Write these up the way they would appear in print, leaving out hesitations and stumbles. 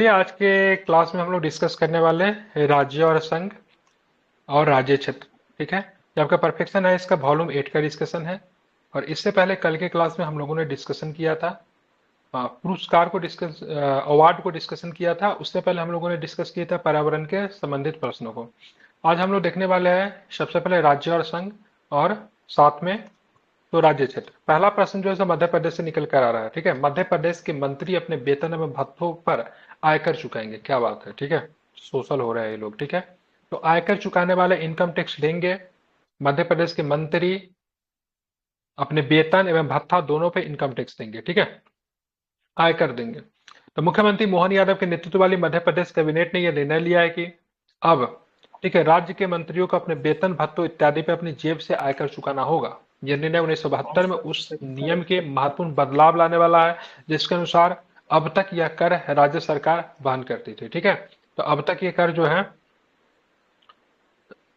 ये आज के क्लास में हम लोग डिस्कस करने वाले हैं राज्य और संघ और राज्य क्षेत्र। ठीक है, ये आपका परफेक्शन है, इसका वॉल्यूम 8 का डिस्कशन है। और इससे पहले कल के क्लास में हम लोगों ने डिस्कशन किया था, पुरस्कार को डिस्कस अवार्ड को डिस्कशन किया था। उससे पहले हम लोगों ने डिस्कस किया था पर्यावरण के संबंधित प्रश्नों को। आज हम लोग देखने वाले हैं सबसे पहले राज्य और संघ, और साथ में तो राज्य क्षेत्र। पहला प्रश्न जो है मध्य प्रदेश से निकल कर आ रहा है। ठीक है, मध्य प्रदेश के मंत्री अपने वेतन एवं भत्तों पर आयकर चुकाएंगे। क्या बात है, ठीक है, सोशल हो रहा है ये लोग। ठीक है, तो आयकर चुकाने वाले इनकम टैक्स देंगे। मध्य प्रदेश के मंत्री अपने वेतन एवं भत्ता दोनों पे इनकम टैक्स देंगे। ठीक है, आयकर देंगे। तो मुख्यमंत्री मोहन यादव के नेतृत्व वाली मध्य प्रदेश कैबिनेट ने यह निर्णय लिया है कि अब, ठीक है, राज्य के मंत्रियों को अपने वेतन भत्तों इत्यादि पे अपनी जेब से आयकर चुकाना होगा। यह निर्णय 1972 में उस नियम के महत्वपूर्ण बदलाव लाने वाला है जिसके अनुसार अब तक यह कर राज्य सरकार वहन करती थी। ठीक है, तो अब तक ये कर जो है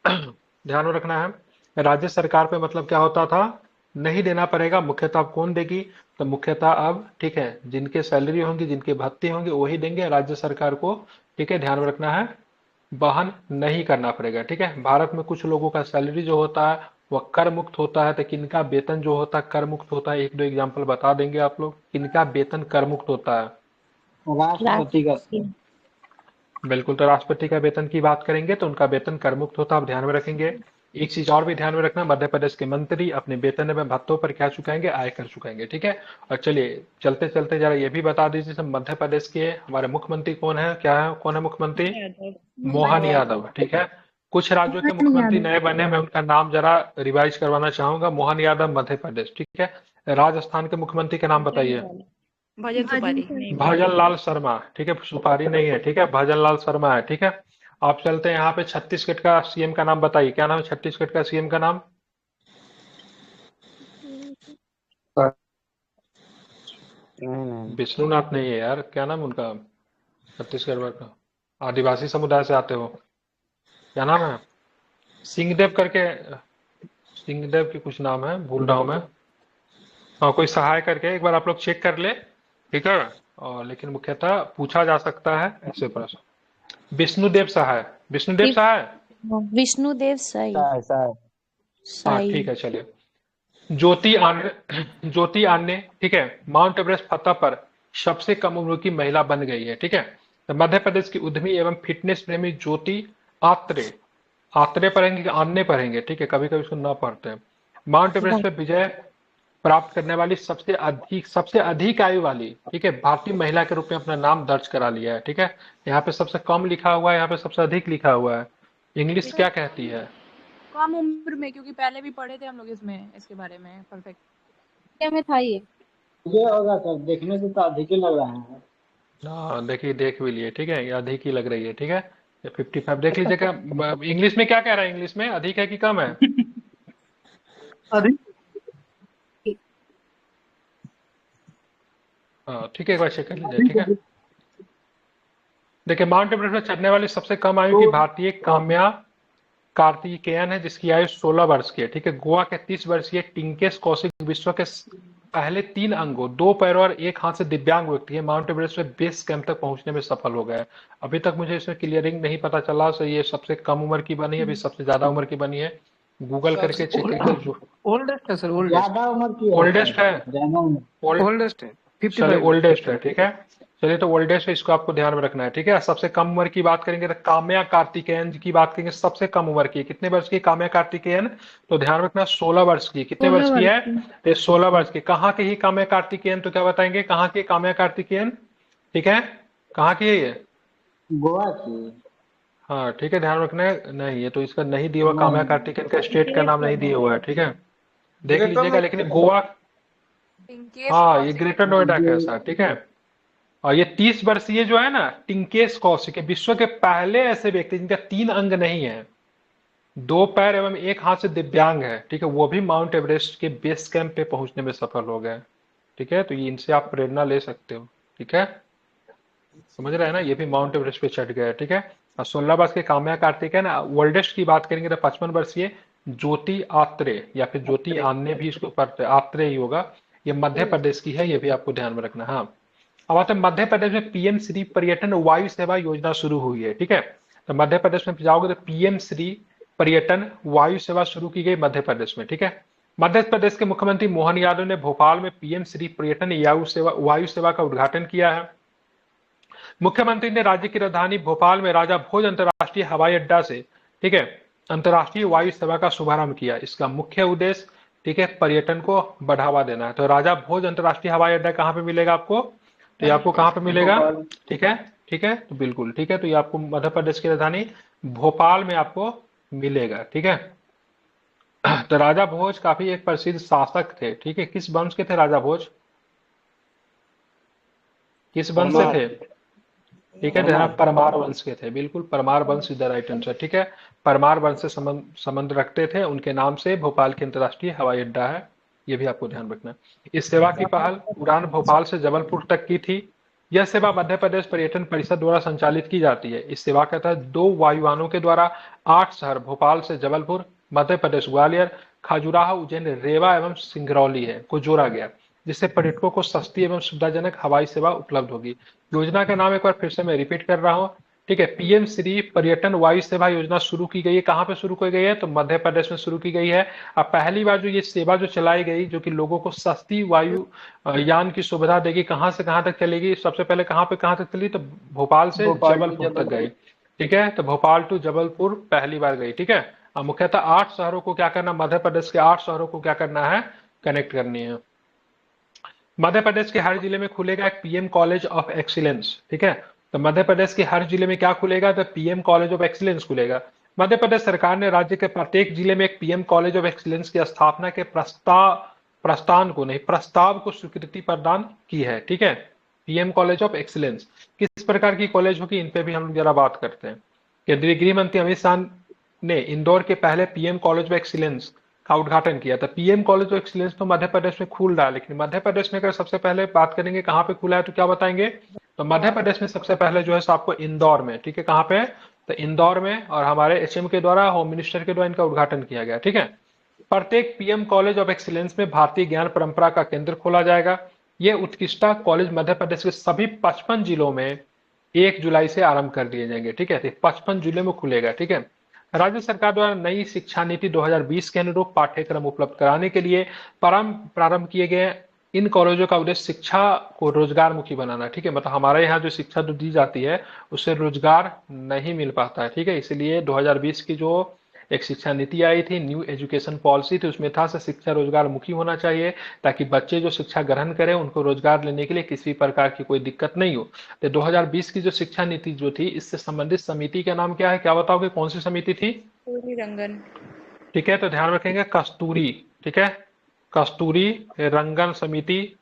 ध्यान में रखना है, राज्य सरकार पे मतलब क्या होता था, नहीं देना पड़ेगा। मुख्यतः अब कौन देगी, तो मुख्यतः अब, ठीक है, जिनके सैलरी होंगी, जिनके भत्ते होंगे वही देंगे राज्य सरकार को। ठीक है, ध्यान में रखना है, वहन नहीं करना पड़ेगा। ठीक है, भारत में कुछ लोगों का सैलरी जो होता है वह कर मुक्त होता है, तो किनका वेतन जो होता है कर मुक्त होता है। एक दो एग्जांपल बता देंगे आप लोग, किनका वेतन कर मुक्त होता है। राष्ट्रपति का। बिल्कुल, तो राष्ट्रपति का वेतन की बात करेंगे तो उनका वेतन कर मुक्त होता है, आप ध्यान में रखेंगे। एक चीज और भी ध्यान में रखना, मध्य प्रदेश के मंत्री अपने वेतन एवं भत्तों पर क्या चुकाएंगे, आयकर चुकाएंगे। ठीक है, और चलिए चलते चलते जरा ये भी बता दीजिए सब, मध्य प्रदेश के हमारे मुख्यमंत्री कौन है, क्या है, कौन है मुख्यमंत्री, मोहन यादव। ठीक है, कुछ राज्यों के मोहन मुख्यमंत्री यादव। नए बने, मैं उनका नाम जरा रिवाइज करवाना चाहूंगा। मोहन यादव मध्य प्रदेश। ठीक है, राजस्थान के मुख्यमंत्री का नाम बताइए। भजन सुपारी नहीं भजन लाल शर्मा। ठीक है, सुपारी नहीं है, ठीक है, भजन लाल शर्मा है। ठीक है, आप चलते हैं यहाँ पे छत्तीसगढ़ का सीएम का नाम बताइए, क्या नाम है छत्तीसगढ़ का सीएम का नाम। नहीं। विष्णुनाथ नहीं है यार, क्या नाम उनका, छत्तीसगढ़ का, आदिवासी समुदाय से आते हो, क्या नाम है, सिंहदेव करके, सिंहदेव की कुछ नाम है, भूल रहा हूँ मैं। हाँ, कोई सहाय करके, एक बार आप लोग चेक कर ले। ठीक है, और लेकिन मुख्यतः पूछा जा सकता है ऐसे प्रश्न। विष्णुदेव सहाय, विष्णुदेव सहाय। विष्णुदेव साई। ऐसा है। हाँ साई। ठीक है, चलिए। ज्योति आन्ने, ज्योति आन्ने, ठीक है, माउंट एवरेस्ट फतह पर सबसे कम उम्र की महिला बन गई है। ठीक है, तो मध्य प्रदेश की उद्यमी एवं फिटनेस प्रेमी ज्योति आत्रे, आत्रे पढ़ेंगे कि आन्ने पढ़ेंगे, ठीक है, कभी कभी इसको ना पढ़ते हैं, माउंट एवरेस्ट पे विजय प्राप्त करने वाली सबसे अधिक आयु वाली, ठीक है, भारतीय महिला के रूप में अपना नाम दर्ज करा लिया है। ठीक है, यहाँ पे सबसे कम लिखा हुआ है, यहाँ पे सबसे अधिक लिखा हुआ है। इंग्लिश क्या कहती है, कम उम्र में, क्योंकि पहले भी पढ़े थे हम लोग इसमें, इसके बारे में परफेक्ट। क्या में था ये? ये होगा सर, देखने से तो अधिक ही लग रहा है। हाँ देखिए, देख भी लिए, ठीक है, ये अधिक ही लग रही है। ठीक है, 55 देख लीजिएगा। इंग्लिश में क्या कह रहा है, इंग्लिश में अधिक है कि कम है। अधिक। हाँ ठीक है, एक बार चेक कर लीजिए। ठीक है, देखिए, माउंट एवरेस्ट पर चढ़ने वाली सबसे कम आयु की भारतीय काम्या कार्तिकेयन है, जिसकी आयु 16 वर्ष की है। ठीक है, गोवा के 30 वर्षीय टिंकेश कौशिक विश्व के पहले 3 अंगों, 2 पैरों और 1 हाथ से दिव्यांग व्यक्ति है, माउंट एवरेस्ट में बेस कैंप तक पहुंचने में सफल हो गए। अभी तक मुझे इसमें क्लियरिंग नहीं पता चला, सो ये सबसे कम उम्र की बनी है, अभी सबसे ज्यादा उम्र की बनी है, गूगल करके चेक कीजिए। जो ओल्डेस्ट है सर, ओल्डेस्ट ज्यादा उम्र की है ओल्डेस्ट है, सर, ज्यादा उम्र। ओल्डेस्ट है चलिए 55 ओल्डेस्ट है। ठीक है, चलिए तो ओल्डेस्ट है, इसको आपको ध्यान में रखना है। ठीक है, सबसे कम उम्र की बात करेंगे तो काम्या कार्तिकेयन की बात करेंगे, सबसे कम उम्र की, कितने वर्ष की काम्या कार्तिकेयन, तो ध्यान रखना 16 वर्ष की। कितने वर्ष की है, तो 16 वर्ष की। कहाँ की ही काम्या कार्तिकेयन, तो क्या बताएंगे, कहाँ की काम्या कार्तिकेयन, ठीक है, कहाँ की है ये, गोवा की। हाँ ठीक है, ध्यान रखना है। नहीं, ये तो इसका नहीं दिया हुआ, काम्या कार्तिकेयन का स्टेट का नाम नहीं दिया हुआ है। ठीक है, देख लीजिएगा, लेकिन गोवा, इनकेस हाँ ये कौशिक। ग्रेटर नोएडा का है सर। ठीक है, और ये 30 वर्षीय जो है ना, टिंकेश कौशिक है, विश्व के पहले ऐसे व्यक्ति जिनका 3 अंग नहीं है, 2 पैर एवं 1 हाथ से दिव्यांग है। ठीक है, वो भी माउंट एवरेस्ट के बेस कैंप पे पहुंचने में सफल हो गए। ठीक है, तो ये इनसे आप प्रेरणा ले सकते हो। ठीक है, समझ रहे हैं ना, ये भी माउंट एवरेस्ट पे चढ़ गए। ठीक है, और 16 वर्ष के काम्या कार्तिक है ना, ओल्डेस्ट की बात करेंगे तो 55 वर्षीय ज्योति आत्रे, या फिर ज्योति आन्ने भी इसको पढ़ते, आत्रे ही होगा, ये मध्य प्रदेश की है, ये भी आपको ध्यान में रखना। हाँ, अब आते हैं मध्य प्रदेश में पीएम श्री पर्यटन वायु सेवा योजना शुरू हुई है, ठीक है। तो मध्य प्रदेश में जाओगे तो पीएम श्री पर्यटन वायु सेवा शुरू की गई मध्य प्रदेश में, ठीक है। मध्य प्रदेश के मुख्यमंत्री मोहन यादव ने भोपाल में पीएम श्री पर्यटन वायु सेवा का उद्घाटन किया है। मुख्यमंत्री ने राज्य की राजधानी भोपाल में राजा भोज अंतर्राष्ट्रीय हवाई अड्डा से, ठीक है, अंतर्राष्ट्रीय वायु सेवा का शुभारंभ किया। इसका मुख्य उद्देश्य, ठीक है, पर्यटन को बढ़ावा देना है। तो राजा भोज अंतर्राष्ट्रीय हवाई अड्डा कहाँ पे मिलेगा आपको? तो ये आपको कहाँ पे मिलेगा? ठीक है, ठीक है, तो बिल्कुल ठीक है। तो ये आपको मध्य प्रदेश की राजधानी भोपाल में आपको मिलेगा, ठीक है। तो राजा भोज काफी एक प्रसिद्ध शासक थे, ठीक है। किस वंश के थे राजा भोज? किस वंश से थे? ठीक है, ध्यान, परमार वंश के थे, बिल्कुल परमार वंश इज द राइट आंसर, ठीक है। परमार वंश से संबंध रखते थे, उनके नाम से भोपाल के अंतर्राष्ट्रीय हवाई अड्डा है, ये भी आपको ध्यान रखना है। इस सेवा की पहल उड़ान भोपाल से जबलपुर तक की थी। यह सेवा मध्य प्रदेश पर्यटन परिषद द्वारा संचालित की जाती है। इस सेवा के तहत 2 वायुयानों के द्वारा 8 शहर भोपाल से जबलपुर, मध्य प्रदेश ग्वालियर, खजुराहो, उज्जैन, रेवा एवं सिंगरौली है को जोड़ा गया, जिससे पर्यटकों को सस्ती एवं सुविधाजनक हवाई सेवा उपलब्ध होगी। योजना का नाम एक बार फिर से मैं रिपीट कर रहा हूँ, ठीक है। पीएम श्री पर्यटन वायु सेवा योजना शुरू की गई है। कहाँ पे शुरू की गई है? तो मध्य प्रदेश में शुरू की गई है। अब पहली बार जो ये सेवा जो चलाई गई, जो कि लोगों को सस्ती वायु यान की सुविधा देगी, कहाँ से कहाँ तक चलेगी? सबसे पहले कहाँ तक चली? तो भोपाल से जबलपुर तक गई, ठीक है। तो भोपाल टू जबलपुर पहली बार गई, ठीक है। अब मुख्यतः 8 शहरों को क्या करना, मध्य प्रदेश के 8 शहरों को क्या करना है? कनेक्ट करनी है। मध्य प्रदेश के हर जिले में खुलेगा एक पीएम कॉलेज ऑफ एक्सीलेंस, ठीक है। तो मध्य प्रदेश के हर जिले में क्या खुलेगा? तो पीएम कॉलेज ऑफ एक्सीलेंस खुलेगा। मध्य प्रदेश सरकार ने राज्य के प्रत्येक जिले में एक पीएम कॉलेज ऑफ एक्सीलेंस की स्थापना के प्रस्ताव को स्वीकृति प्रदान की है, ठीक है। पीएम कॉलेज ऑफ एक्सीलेंस किस प्रकार की कॉलेज होगी, इन पे भी हम जरा बात करते हैं। केंद्रीय गृह मंत्री अमित शाह ने इंदौर के पहले पीएम कॉलेज ऑफ एक्सीलेंस का उद्घाटन किया था। पीएम कॉलेज ऑफ एक्सीलेंस तो मध्य प्रदेश में खुल रहा है, लेकिन मध्य प्रदेश में अगर सबसे पहले बात करेंगे कहाँ पे खुला है तो क्या बताएंगे? तो मध्य प्रदेश में सबसे पहले जो है आपको इंदौर में, ठीक है। कहाँ पे? तो इंदौर में, और हमारे एचएम के द्वारा, होम मिनिस्टर के द्वारा इनका उद्घाटन किया गया, ठीक है। प्रत्येक पीएम कॉलेज ऑफ एक्सीलेंस में भारतीय ज्ञान परंपरा का केंद्र खोला जाएगा। ये उत्कृष्टता कॉलेज मध्य प्रदेश के सभी 55 जिलों में 1 जुलाई से आरंभ कर दिए जाएंगे, ठीक है। 55 जिलों में खुलेगा, ठीक है। राज्य सरकार द्वारा नई शिक्षा नीति 2020 के अनुरूप पाठ्यक्रम उपलब्ध कराने के लिए प्रारंभ किए गए इन कॉलेजों का उद्देश्य शिक्षा को रोजगार मुखी बनाना, ठीक है। मतलब हमारे यहाँ जो शिक्षा जो दी जाती है उससे रोजगार नहीं मिल पाता है, ठीक है। इसलिए 2020 की जो एक शिक्षा नीति आई थी, न्यू एजुकेशन पॉलिसी थी, उसमें था शिक्षा रोजगार मुखी होना चाहिए, ताकि बच्चे जो शिक्षा ग्रहण करें उनको रोजगार लेने के लिए किसी प्रकार की कोई दिक्कत नहीं हो। तो 2020 की जो शिक्षा नीति जो थी, इससे संबंधित समिति का नाम क्या है? क्या बताओगे कौन सी समिति थी? कस्तूरी रंगन, ठीक है। तो ध्यान रखेंगे कस्तूरी, ठीक है, कस्तूरी रंगन समिति।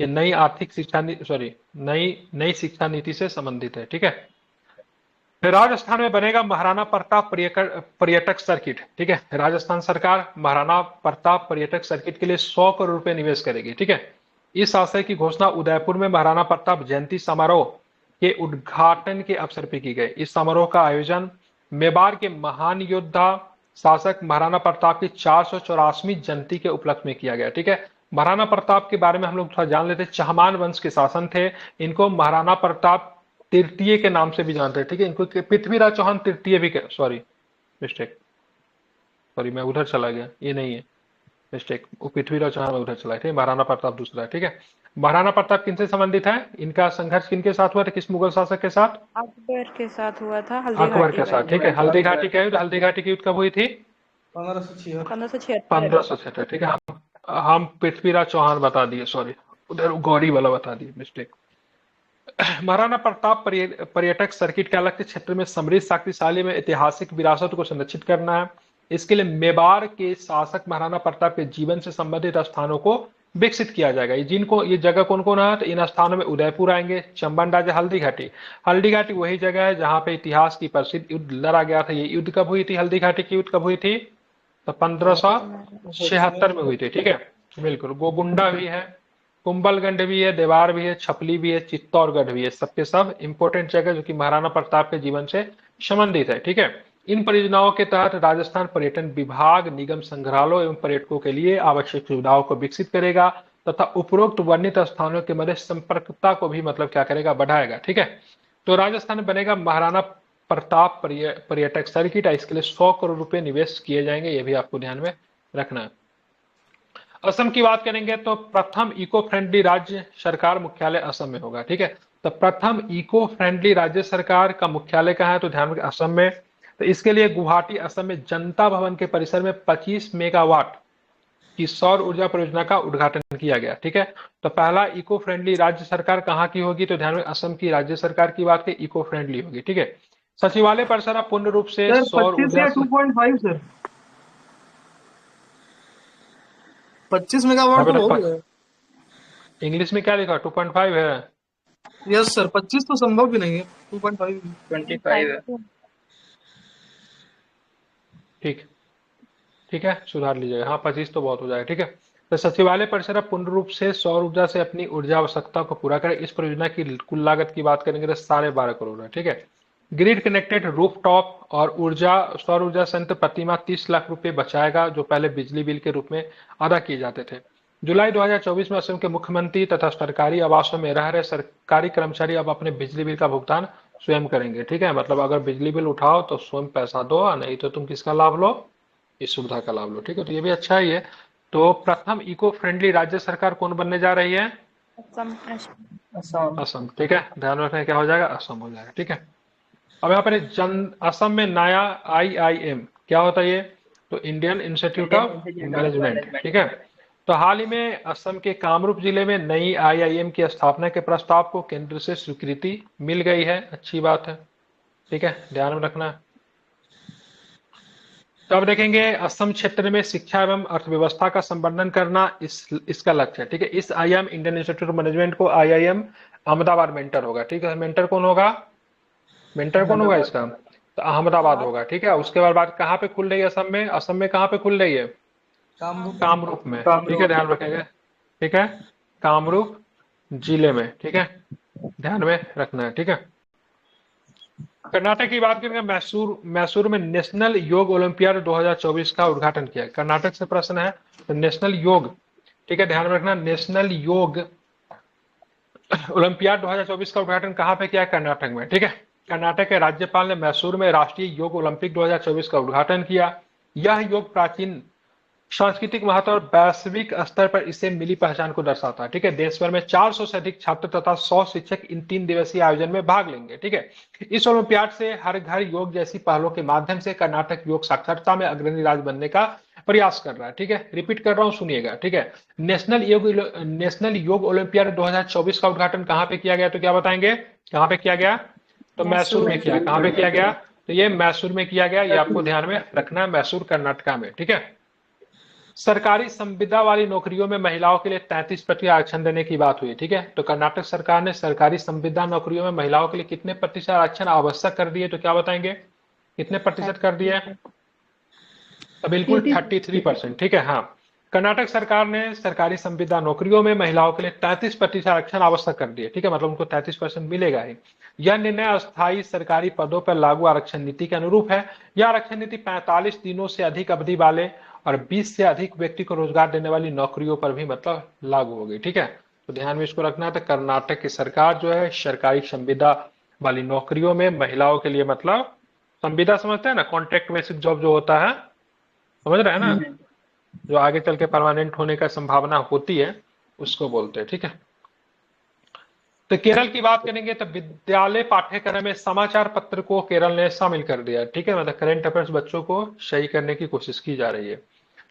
ये नई आर्थिक शिक्षा नई शिक्षा नीति से संबंधित है, ठीक है। राजस्थान में बनेगा महाराणा प्रताप पर्यटक सर्किट, ठीक है। राजस्थान सरकार महाराणा प्रताप पर्यटक सर्किट के लिए 100 करोड़ रुपए निवेश करेगी, ठीक है। इस आशय की घोषणा उदयपुर में महाराणा प्रताप जयंती समारोह के उद्घाटन के अवसर पर की गई। इस समारोह का आयोजन मेवाड़ के महान योद्धा शासक महाराणा प्रताप की 484वीं जयंती के उपलक्ष्य में किया गया, ठीक है। महाराणा प्रताप के बारे में हम लोग थोड़ा जान लेते हैं। चहमान वंश के शासन थे, इनको महाराणा प्रताप तृतीय के नाम से भी जानते हैं, ठीक है। इनको पृथ्वीराज चौहान तृतीय भी, सॉरी मैं उधर चला गया, ये नहीं है, मिस्टेक, वो पृथ्वीराज चौहान उधर चला है, महाराणा प्रताप दूसरा है, ठीक है। महाराणा प्रताप किनसे संबंधित है? इनका संघर्ष किनके साथ हुआ था? किस मुगल शासक के साथ? अकबर के साथ हुआ था। अकबर के साथ, ठीक है। हल्दी घाटी का युद्ध, हल्दी घाटी की युद्ध कब हुई थी? 1576, ठीक है। हम पृथ्वीराज चौहान बता दिए, सॉरी उधर गौरी वाला बता दिए, मिस्टेक। महाराणा प्रताप पर्यटक सर्किट के अलग क्षेत्र में समृद्ध शक्तिशाली में ऐतिहासिक विरासत को संरक्षित करना है। इसके लिए मेवाड़ के शासक महाराणा प्रताप के जीवन से संबंधित स्थानों को विकसित किया जाएगा। ये जगह कौन कौन है? तो इन स्थानों में उदयपुर आएंगे, चंबन राजा, हल्दी घाटी वही जगह है जहां पे इतिहास की प्रसिद्ध युद्ध लड़ा गया था। ये युद्ध कब हुई थी? हल्दी घाटी की युद्ध कब हुई थी? तो 1576 में हुई थी, ठीक है, बिल्कुल। गोगुंडा भी है, कुंभलगढ़ भी है, देवार भी है, छपली भी है, चित्तौड़गढ़ भी है, सबके सब इंपॉर्टेंट जगह जो कि महाराणा प्रताप के जीवन से संबंधित है, ठीक है। इन परियोजनाओं के तहत राजस्थान पर्यटन विभाग निगम संग्रहालयों एवं पर्यटकों के लिए आवश्यक सुविधाओं को विकसित करेगा। तथा उपरोक्त वर्णित स्थानों के मध्य संपर्कता को भी मतलब क्या करेगा, बढ़ाएगा। ठीक है, तो राजस्थान बनेगा महाराणा प्रताप पर्यटक सर्किट। इसके लिए 100 करोड़ रुपए निवेश किए जाएंगे, ये भी आपको ध्यान में रखना है। असम की बात करेंगे तो प्रथम इको फ्रेंडली राज्य सरकार मुख्यालय असम में होगा। ठीक है, तो प्रथम इको फ्रेंडली राज्य सरकार का मुख्यालय कहाँ है, तो ध्यान रखें असम में। तो इसके लिए गुवाहाटी असम में जनता भवन के परिसर में 25 मेगावाट की सौर ऊर्जा परियोजना का उद्घाटन किया गया। ठीक है, तो पहला इको फ्रेंडली राज्य सरकार कहाँ की होगी, तो ध्यान में असम की राज्य सरकार की बात की इको फ्रेंडली होगी। ठीक है, सचिवालय परिसर पूर्ण रूप से सर सौर 25 ऊर्जा या 2.5 सर? 25 मेगावाट तो बहुत है। इंग्लिश में क्या लिखा, 2.5 है? यस सर, 25 तो संभव भी नहीं है, 2.5 25 है। ठीक, ठीक है, सुधार लीजिएगा। हाँ, 25 तो बहुत हो जाएगा। ठीक है, तो सचिवालय परिसर पूर्ण रूप से सौर ऊर्जा से अपनी ऊर्जा आवश्यकता को पूरा करे। इस परियोजना की कुल लागत की बात करेंगे तो 12.5 करोड़ है। ठीक है, ग्रिड कनेक्टेड रूफटॉप और सौर ऊर्जा संयंत्र प्रतिमाह 30 लाख रुपए बचाएगा, जो पहले बिजली बिल के रूप में अदा किए जाते थे। जुलाई 2024 में असम के मुख्यमंत्री तथा सरकारी आवासों में रह रहे सरकारी कर्मचारी अब अपने बिजली बिल का भुगतान स्वयं करेंगे। ठीक है, मतलब अगर बिजली बिल उठाओ तो स्वयं पैसा दो, नहीं तो तुम किसका लाभ लो, इस सुविधा का लाभ लो। ठीक है, तो ये भी अच्छा ही है। तो प्रथम इको फ्रेंडली राज्य सरकार कौन बनने जा रही है, असम। असम। ठीक है, ध्यान रखना क्या हो जाएगा, असम हो जाएगा। ठीक है, अब यहाँ पर असम में नया IIM क्या होता है, ये तो इंडियन इंस्टीट्यूट ऑफ मैनेजमेंट। ठीक है, तो हाल ही में असम के कामरूप जिले में नई IIM की स्थापना के प्रस्ताव को केंद्र से स्वीकृति मिल गई है, अच्छी बात है। ठीक है, ध्यान में रखना। तो अब देखेंगे असम क्षेत्र में शिक्षा एवं अर्थव्यवस्था का संवर्धन करना इसका लक्ष्य है। ठीक है, इस IIM Indian institute of management को IIM अहमदाबाद मेंटर होगा। ठीक है, मेंटर कौन होगा, मेंटर कौन होगा इसका, तो अहमदाबाद होगा। ठीक है, उसके बाद कहाँ पे खुल रही है असम में, असम में कहाँ पे खुल रही है, कामरूप में। ठीक है, ध्यान रखेंगे। ठीक है, कामरूप जिले में। ठीक है, ध्यान में रखना है। ठीक है, कर्नाटक की बात करेंगे, मैसूर में नेशनल योग ओलंपियाड 2024 का उद्घाटन किया। कर्नाटक से प्रश्न है, तो नेशनल योग, ठीक है, ध्यान में रखना, नेशनल योग ओलंपियाड 2024 का उद्घाटन कहाँ पे किया, कर्नाटक में। ठीक है, कर्नाटक के राज्यपाल ने मैसूर में राष्ट्रीय योग ओलंपिक 2024 का उद्घाटन किया। यह योग प्राचीन सांस्कृतिक महत्व और वैश्विक स्तर पर इसे मिली पहचान को दर्शाता है। ठीक है, देश भर में 400 से अधिक छात्र तथा 100 शिक्षक इन 3 दिवसीय आयोजन में भाग लेंगे। ठीक है, इस ओलंपियाड से हर घर योग जैसी पहलों के माध्यम से कर्नाटक योग साक्षरता में अग्रणी राज्य बनने का प्रयास कर रहा है। ठीक है, रिपीट कर रहा हूं, सुनिएगा। ठीक है, नेशनल योग ओलंपियाड 2024 का उद्घाटन कहाँ पे किया गया, तो क्या बताएंगे, कहाँ पे किया गया, तो मैसूर में किया। कहाँ पे किया गया, तो ये मैसूर में किया गया, ये आपको ध्यान में रखना है, मैसूर कर्नाटका में। ठीक है, सरकारी संविदा वाली नौकरियों में महिलाओं के लिए 33% आरक्षण देने की बात हुई। ठीक है, तो कर्नाटक सरकार ने सरकारी संविदा नौकरियों में महिलाओं के लिए कितने प्रतिशत आरक्षण आवश्यक कर दिए, तो क्या बताएंगे, कितने प्रतिशत कर दिए, तो बिल्कुल 33%। ठीक है, हाँ, कर्नाटक सरकार ने सरकारी संविदा नौकरियों में महिलाओं के लिए 33% आरक्षण आवश्यक कर दिए। ठीक है, मतलब उनको 33% मिलेगा ही। यह निर्णय अस्थायी सरकारी पदों पर लागू आरक्षण नीति के अनुरूप है। यह आरक्षण नीति 45 दिनों से अधिक अवधि वाले और 20 से अधिक व्यक्ति को रोजगार देने वाली नौकरियों पर भी मतलब लागू होगी। ठीक है, तो ध्यान में इसको रखना है। तो कर्नाटक की सरकार जो है सरकारी संविदा वाली नौकरियों में महिलाओं के लिए, मतलब संविदा समझते हैं ना, कॉन्ट्रैक्ट बेसिक जॉब जो होता है, समझ रहे हैं ना, जो आगे चल के परमानेंट होने का संभावना होती है, उसको बोलते हैं। ठीक है, तो केरल की बात करेंगे तो विद्यालय पाठ्यक्रम में समाचार पत्र को केरल ने शामिल कर दिया। ठीक है, मतलब करंट अफेयर्स बच्चों को सही करने की कोशिश की जा रही है।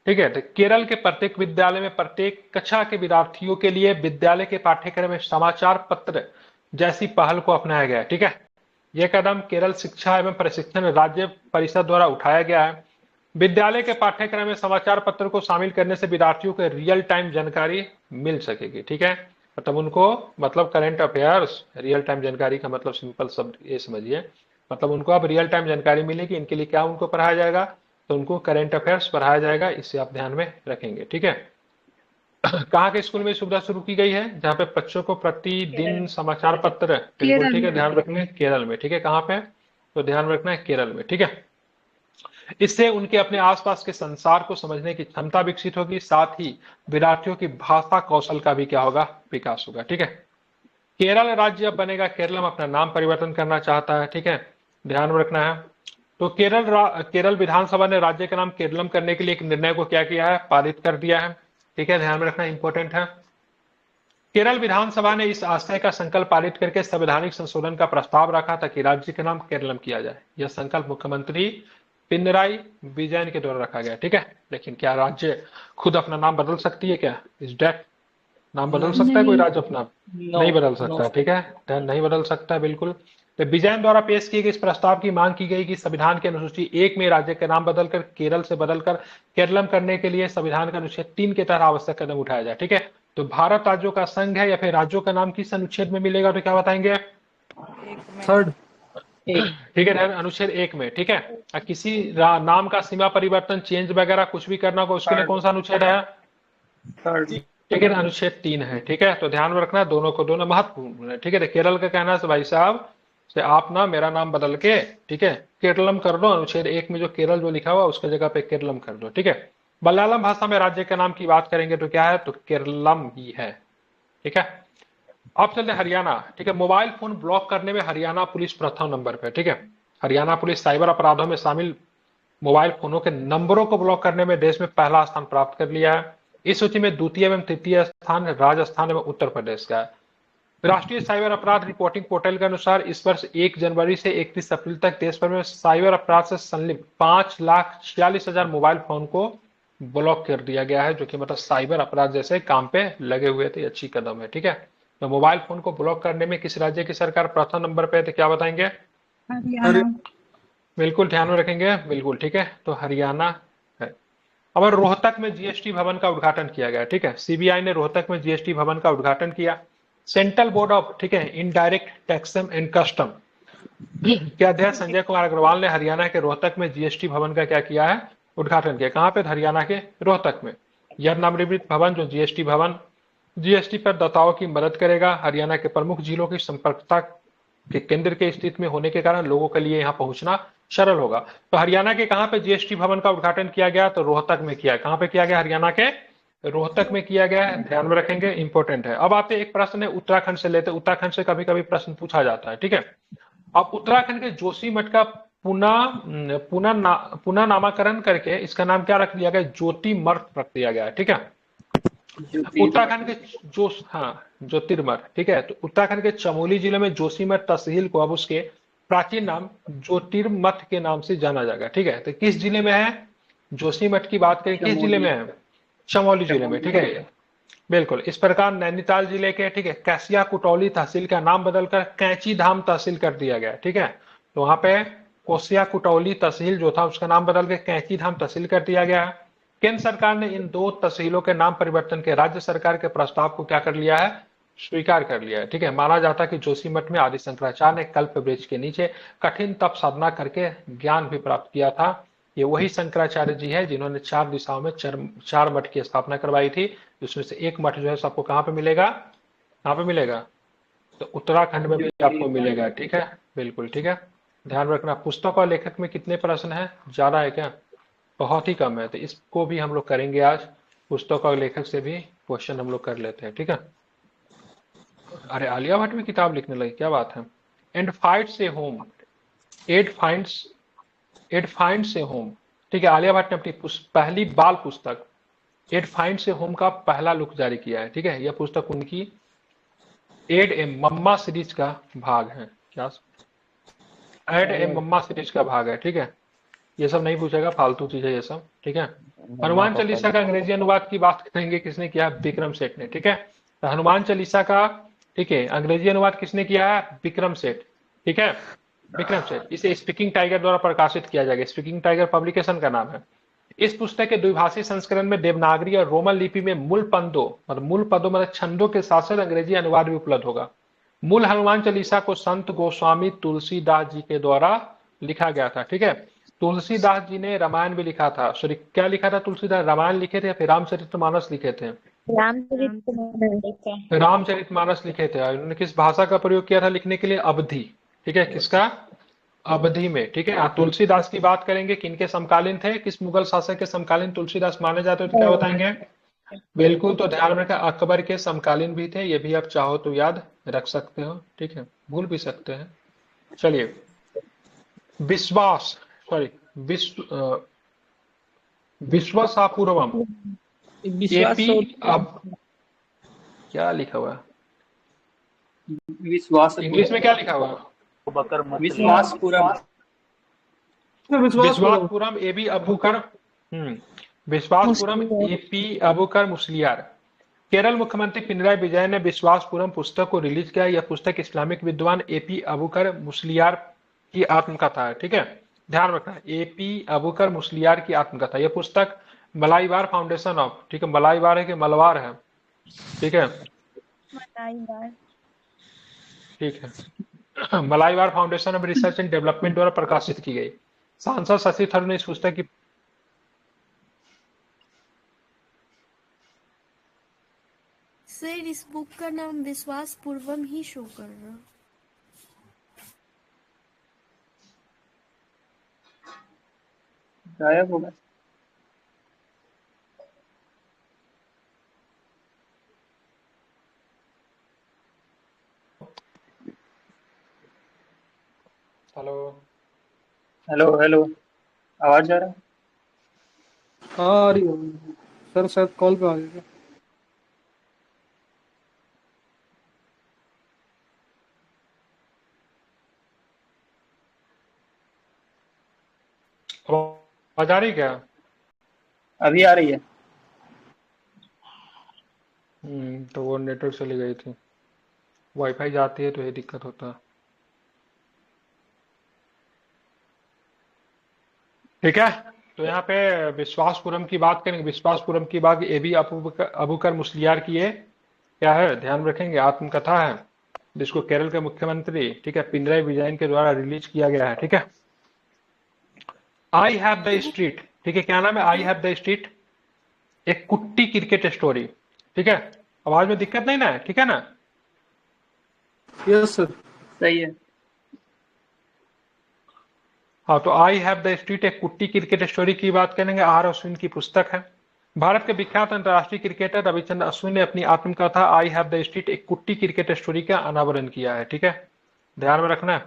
ठीक है, तो केरल के प्रत्येक विद्यालय में प्रत्येक कक्षा के विद्यार्थियों के लिए विद्यालय के पाठ्यक्रम में समाचार पत्र जैसी पहल को अपनाया गया है। ठीक है, यह कदम केरल शिक्षा एवं प्रशिक्षण राज्य परिषद द्वारा उठाया गया है। विद्यालय के पाठ्यक्रम में समाचार पत्र को शामिल करने से विद्यार्थियों को रियल टाइम जानकारी मिल सकेगी। ठीक है, मतलब उनको, मतलब करंट अफेयर्स, रियल टाइम जानकारी का मतलब सिंपल शब्द ये समझिए, मतलब उनको अब रियल टाइम जानकारी मिलेगी। इनके लिए क्या उनको पढ़ाया जाएगा, तो उनको करंट अफेयर्स पढ़ाया जाएगा, इसे आप ध्यान में रखेंगे। ठीक है, कहाँ के स्कूल में सुविधा शुरू की गई है, जहाँ पे बच्चों को प्रतिदिन समाचार पत्र, बिल्कुल ठीक है, ध्यान रखना है, केरल में। ठीक है, कहाँ पे, तो ध्यान रखना है केरल में। ठीक है, इससे उनके अपने आसपास के संसार को समझने की क्षमता विकसित होगी, साथ ही विद्यार्थियों की भाषा कौशल का भी क्या होगा, विकास होगा। ठीक है, केरल राज्य अब बनेगा केरलम, अपना नाम परिवर्तन करना चाहता है। ठीक है, ध्यान में रखना है। तो केरल विधानसभा ने राज्य का नाम केरलम करने के लिए एक निर्णय को क्या किया है, पारित कर दिया है। ठीक है, ध्यान में रखना, इंपॉर्टेंट है। केरल विधानसभा ने इस आशय का संकल्प पारित करके संवैधानिक संशोधन का प्रस्ताव रखा था कि राज्य का नाम केरलम किया जाए। यह संकल्प मुख्यमंत्री पिनराई विजयन के द्वारा रखा गया। ठीक है, लेकिन क्या राज्य खुद अपना नाम बदल सकती है क्या? इस डेट नाम बदल सकता है कोई राज्य अपना? नहीं बदल सकता। ठीक है, नहीं बदल सकता बिल्कुल। तो विजयन द्वारा पेश किए गए इस प्रस्ताव की मांग की गई कि संविधान की अनुसूची 1 में राज्य का नाम बदलकर केरल से बदलकर केरलम करने के लिए संविधान का अनुच्छेद 3 के तहत आवश्यक कदम उठाया जाए। ठीक है, तो भारत राज्यों का संघ है या फिर राज्यों का नाम किस अनुच्छेद में मिलेगा, तो क्या बताएंगे? थर्ड। ठीक है, अनुच्छेद 1 में। ठीक है, किसी नाम का सीमा परिवर्तन, चेंज वगैरह कुछ भी करना हो उसके लिए कौन सा अनुच्छेद है? ठीक है, अनुच्छेद 3 है। ठीक है, तो ध्यान में रखना, दोनों को दोनों महत्वपूर्ण है। ठीक है, केरल का कहना है भाई साहब से आप ना मेरा नाम बदल के, ठीक है, केरलम कर दो। अनुच्छेद 1 में जो केरल जो लिखा हुआ उसके जगह पे केरलम कर दो। ठीक है, मलयालम भाषा में राज्य के नाम की बात करेंगे तो क्या है, तो केरलम ही है। ठीक है, अब चलते हरियाणा। ठीक है, मोबाइल फोन ब्लॉक करने में हरियाणा पुलिस प्रथम नंबर पे। ठीक है, हरियाणा पुलिस साइबर अपराधों में शामिल मोबाइल फोनों के नंबरों को ब्लॉक करने में देश में पहला स्थान प्राप्त कर लिया है। इस सूची में द्वितीय एवं तृतीय स्थान राजस्थान एवं उत्तर प्रदेश का है। राष्ट्रीय साइबर अपराध रिपोर्टिंग पोर्टल के अनुसार इस वर्ष 1 जनवरी से 31 अप्रैल तक देश भर में साइबर अपराध से संलिप्त 5,46,000 मोबाइल फोन को ब्लॉक कर दिया गया है, जो कि मतलब साइबर अपराध जैसे काम पे लगे हुए थे। अच्छी कदम है। ठीक है, तो मोबाइल फोन को ब्लॉक करने में किस राज्य की सरकार प्रथम नंबर पे है, तो क्या बताएंगे? हरियाणा। बिल्कुल ध्यान में रखेंगे, बिल्कुल। ठीक है, तो हरियाणा है। अब रोहतक में जीएसटी भवन का उद्घाटन किया गया। ठीक है, सीबीआई ने रोहतक में जीएसटी भवन का उद्घाटन किया। सेंट्रल बोर्ड ऑफ, ठीक है, इनडायरेक्ट टैक्सम एंड कस्टम के अध्यक्ष संजय कुमार अग्रवाल ने हरियाणा के रोहतक में जीएसटी भवन का क्या किया है, उद्घाटन किया। कहां पे? हरियाणा के रोहतक में। यह नवनिर्मित भवन जो जीएसटी भवन जीएसटी पर दाताओं की मदद करेगा। हरियाणा के प्रमुख जिलों की संपर्कता के केंद्र के स्थिति में होने के कारण लोगों के लिए यहाँ पहुंचना सरल होगा। तो हरियाणा के कहां पे जीएसटी भवन का उद्घाटन किया गया, तो रोहतक में किया। कहां पे किया गया? हरियाणा के रोहतक में किया गया है। ध्यान में रखेंगे, इंपॉर्टेंट है। अब आते एक प्रश्न है उत्तराखंड से लेते, उत्तराखंड से कभी कभी प्रश्न पूछा जाता है। ठीक है, अब उत्तराखंड के जोशीमठ का पुनः नामाकरण करके इसका नाम क्या रख दिया गया? ज्योतिर्मठ रख दिया गया है। ठीक है, उत्तराखंड के ज्योतिर्मठ। ठीक है, तो उत्तराखंड के चमोली जिले में जोशीमठ तहसील को अब उसके प्राचीन नाम ज्योतिर्मठ के नाम से जाना जाएगा। ठीक है, तो किस जिले में है? जोशीमठ की बात करें किस जिले में है? चमोली जिले में। ठीक है, बिल्कुल। इस प्रकार नैनीताल जिले के, ठीक है, कैसिया कुटौली तहसील का नाम बदलकर कैंची धाम तहसील कर दिया गया। ठीक है, तो वहां पे कोसिया कुटौली तहसील जो था उसका नाम बदल के कैंची धाम तहसील कर दिया गया है। केंद्र सरकार ने इन 2 तहसीलों के नाम परिवर्तन के राज्य सरकार के प्रस्ताव को क्या कर लिया है? स्वीकार कर लिया है। ठीक है, माना जाता है कि जोशीमठ में आदि शंकराचार्य ने कल्प वृक्ष के नीचे कठिन तप साधना करके ज्ञान भी प्राप्त किया था। ये वही शंकराचार्य जी है जिन्होंने 4 दिशाओं में 4 मठ की स्थापना करवाई थी, जिसमें से एक मठ जो है सबको कहाँ पे मिलेगा? कहाँ पे मिलेगा? तो उत्तराखंड में भी आपको मिलेगा। ठीक है, बिल्कुल। ठीक है, ध्यान रखना। पुस्तक और लेखक में कितने प्रश्न है? ज्यादा है क्या? बहुत ही कम है, तो इसको भी हम लोग करेंगे आज। पुस्तक और लेखक से भी क्वेश्चन हम लोग कर लेते हैं। ठीक है, अरे आलिया भट्ट भी किताब लिखने लगी, क्या बात है। एंड फाइट से होम, एड फाइंड से होम। ठीक है, आलिया भट्ट ने अपनी पहली बाल पुस्तक एड फाइंड से होम का पहला लुक जारी किया है। ठीक है, यह पुस्तक उनकी एड ए मम्मा सीरीज का भाग है। क्या? एड ए मम्मा सीरीज का भाग है। ठीक है, ये सब नहीं पूछेगा, फालतू चीज है ये सब। ठीक है, हनुमान चालीसा का अंग्रेजी अनुवाद की बात करेंगे, किसने किया? विक्रम सेठ ने। ठीक है, तो हनुमान चालीसा का, ठीक है, अंग्रेजी अनुवाद किसने किया है? विक्रम सेठ। ठीक है, विक्रम सेठ। इसे स्पीकिंग टाइगर द्वारा प्रकाशित किया जाएगा। स्पीकिंग टाइगर पब्लिकेशन का नाम है। इस पुस्तक के द्विभाषी संस्करण में देवनागरी और रोमन लिपि में मूल पदों मतलब छंदों के साथ साथ अंग्रेजी अनुवाद भी उपलब्ध होगा। मूल हनुमान चालीसा को संत गोस्वामी तुलसीदास जी के द्वारा लिखा गया था। ठीक है, तुलसीदास जी ने रामायण भी लिखा था। सॉरी, क्या लिखा था? तुलसीदास रामायण लिखे थे या फिर रामचरितमानस लिखे थे? रामचरितमानस लिखे थे। और उन्होंने किस भाषा का प्रयोग किया था लिखने के लिए? अवधी। ठीक है, किसका? अवधि में, ठीक है। तुलसीदास की बात करेंगे, किनके समकालीन थे, किस मुगल शासक के समकालीन तुलसीदास माने जाते हो, तो क्या बताएंगे? बिल्कुल, तो ध्यान रखना अकबर के समकालीन भी थे, ये भी आप चाहो तो याद रख सकते हो, ठीक है, भूल भी सकते हैं। चलिए, विश्वास सॉरी विश्व विश्वासापूर्वम विश्वास एपी, तो अब क्या लिखा हुआ है विश्वास इंग्लिश में, क्या लिखा हुआ है? विश्वासपुरम विश्वास पूरा विश्वासपुरम एबी अबूकर, विश्वासपुरम मुश्किल है। एपी अबूकर मुस्लियार। केरल मुख्यमंत्री पिनराई विजयन ने विश्वासपुरम पुस्तक को रिलीज किया। यह पुस्तक इस्लामिक विद्वान एपी अबूकर मुस्लियार की आत्मकथा है, ठीक है, ध्यान रखना, एपी अबूकर मुस्लियार की आत्मकथा। यह पुस्तक मलाईवार फाउंडेशन ऑफ, ठीक है, मलाईवार है कि मलवार है, ठीक है, ठीक है, मलाईवार foundation of research and development द्वारा प्रकाशित की गई। सांसद शशि थरूर ने इस पुस्तक की सर इस बुक का नाम विश्वास पूर्वम ही शो कर रहा। गायब होगा। हेलो, हेलो हेलो, आवाज आ रहा है? हाँ आ रही है सर, शायद कॉल पे आ गया। आवाज आ रही क्या? अभी आ रही है। तो वो नेटवर्क चली गई थी, वाईफाई जाती है तो ये दिक्कत होता है, ठीक है। तो यहाँ पे विश्वासपुरम की बात करेंगे। विश्वासपुरम की बात एबी अबूकर मुस्लियार की ये क्या है, ध्यान रखेंगे, आत्मकथा है, जिसको केरल के मुख्यमंत्री, ठीक है, पिनराई विजयन के द्वारा रिलीज किया गया है, ठीक है। आई हैव द स्ट्रीट, ठीक है, क्या नाम है? आई हैव द स्ट्रीट, एक कुट्टी क्रिकेट स्टोरी, ठीक है, आवाज में दिक्कत नहीं ना है, ठीक है ना? Yes sir. सही है। हाँ, तो आई हैव द स्ट्रीट एक कुट्टी क्रिकेट स्टोरी की बात करेंगे। आर अश्विन की पुस्तक है। भारत के विख्यात अंतर्राष्ट्रीय क्रिकेटर रविचंद्र अश्विन ने अपनी आत्मकथा आई हैव द स्ट्रीट एक कुट्टी क्रिकेट स्टोरी का अनावरण किया है, ठीक है, ध्यान में रखना है।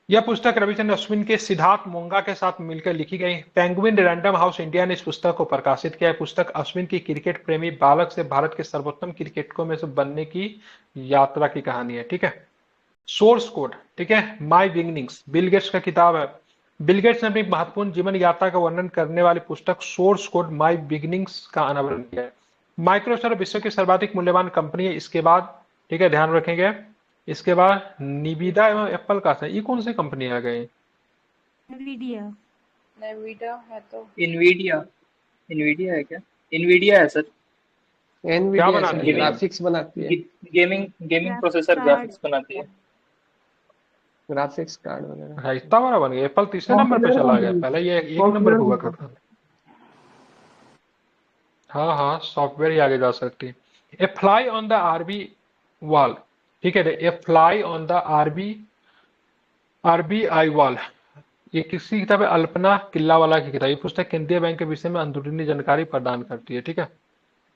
यह पुस्तक रविचंद्र अश्विन के सिद्धार्थ मोंगा के साथ मिलकर लिखी गई। पेंगुइन रैंडम हाउस इंडिया ने इस पुस्तक को प्रकाशित किया है। पुस्तक अश्विन की क्रिकेट प्रेमी बालक से भारत के सर्वोत्तम क्रिकेटरों में से बनने की यात्रा की कहानी है, ठीक है। सोर्स कोड, ठीक है, माई बिगिनिंग्स, बिल गेट्स का किताब है। बिल गेट्स ने अपनी महत्वपूर्ण जीवन यात्रा का वर्णन करने वाली पुस्तक सोर्स कोड माई बिगिनिंग्स का अनावरण किया है। माइक्रोसॉफ्ट विश्व की सर्वाधिक मूल्यवान कंपनी है। इसके बाद, ठीक है, ध्यान रखेंगे, इसके बाद निविदा एवं एप्पल का है। ये कौन सी कंपनी आ गई? वीडियो नेविटा है तो इनवीडिया, इनवीडिया है क्या? इनवीडिया है सर। क्या एनवीडिया बनाती है? ग्राफिक्स बनाती है, गेमिंग गेमिंग प्रोसेसर ग्राफिक्स बनाती है। ग्राफिक्स कार्ड वगैरह। हाँ, इतना बड़ा बन गया। एप्पल तीसरे नंबर पे चला गया, पहले ये एक नंबर पे हुआ करता था। हाँ हाँ, सॉफ्टवेयर ही आगे जा सकती है। A fly on the RB wall, ठीक है, a fly on the RBI wall, ये किसकी किताब है? अल्पना किल्लावाला की किताब। ये पुस्तक केंद्रीय बैंक के विषय में अंदरूनी जानकारी प्रदान करती है, ठीक है।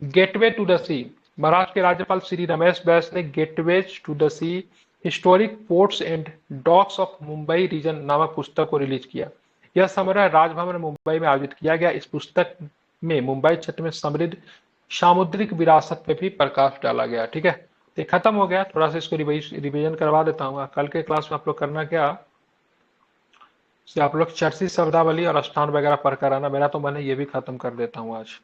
Gateway to the sea, Maharashtra के राज्यपाल श्री रमेश बैस ने gateways to the sea historic ports and docks of Mumbai region नामक पुस्तक को रिलीज किया। यह समारोह राजभवन मुंबई में आयोजित किया गया। इस पुस्तक में मुंबई क्षेत्र में समृद्ध सामुद्रिक विरासत पे भी प्रकाश डाला गया, ठीक है। तो ये खत्म हो गया, थोड़ा सा इसको रिवीजन करवा देता हूँ। कल के क्लास में आप लोग करना क्या, से आप लोग चर्चित शब्दावली और स्थान वगैरह पढ़ कर आना। मेरा तो मन है ये भी खत्म कर देता हूँ आज।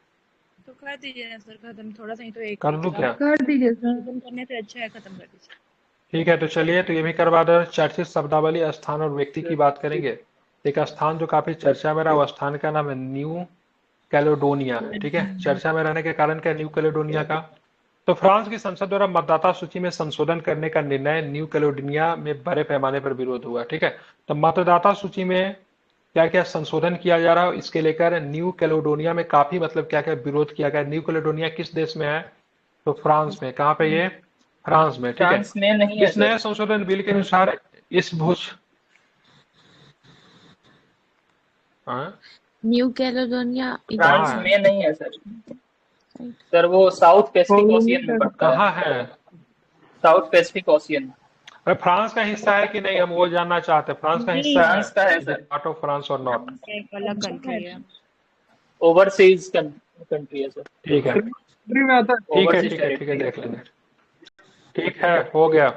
तो कर दीजिए ना सर खत्म, थोड़ा सा ही तो एक कर दूं क्या? कर दीजिए सर, खत्म करने से अच्छा है खत्म कर दीजिए। ठीक है, तो चलिए, तो ये भी करवा दो। चर्चित शब्दावली, स्थान और व्यक्ति की बात करेंगे। एक स्थान जो काफी चर्चा में रहा, वो स्थान का नाम है न्यू कैलेडोनिया, ठीक है। चर्चा में रहने के कारण क्या न्यू कैलेडोनिया का? तो फ्रांस की संसद द्वारा मतदाता सूची में संशोधन करने का निर्णय न्यू कैलेडोनिया में बड़े पैमाने पर विरोध हुआ, ठीक है। तो मतदाता सूची में क्या क्या संशोधन किया जा रहा है, इसके लेकर न्यू कैलेडोनिया में काफी मतलब क्या क्या विरोध किया गया। न्यू कैलेडोनिया किस देश में है? तो फ्रांस में। कहाँ पे ये? फ्रांस में, ठीक है। फ्रांस में नहीं है इस नए सर। संशोधन बिल के अनुसार इस हाँ न्यू कैलेडोनिया फ्रांस कहाँ है? में नहीं है सर। सर वो साउथ पैसिफिक ओशियन में पड़ता है। कहाँ है? South Pacific ocean. अरे फ्रांस का हिस्सा है कि नहीं, हम वो जानना चाहते हैं। फ्रांस का हिस्सा है? फ्रांस का है सर। पार्ट ऑफ फ्रांस और नॉट? एक अलग कंट्री है। ओवरसीज कंट्री है सर। ठीक है कंट्री में आता है। ठीक है ओवरसीज ठीक है ठीक है, टेरिटरी। देख लेंगे। ठीक है, हो गया।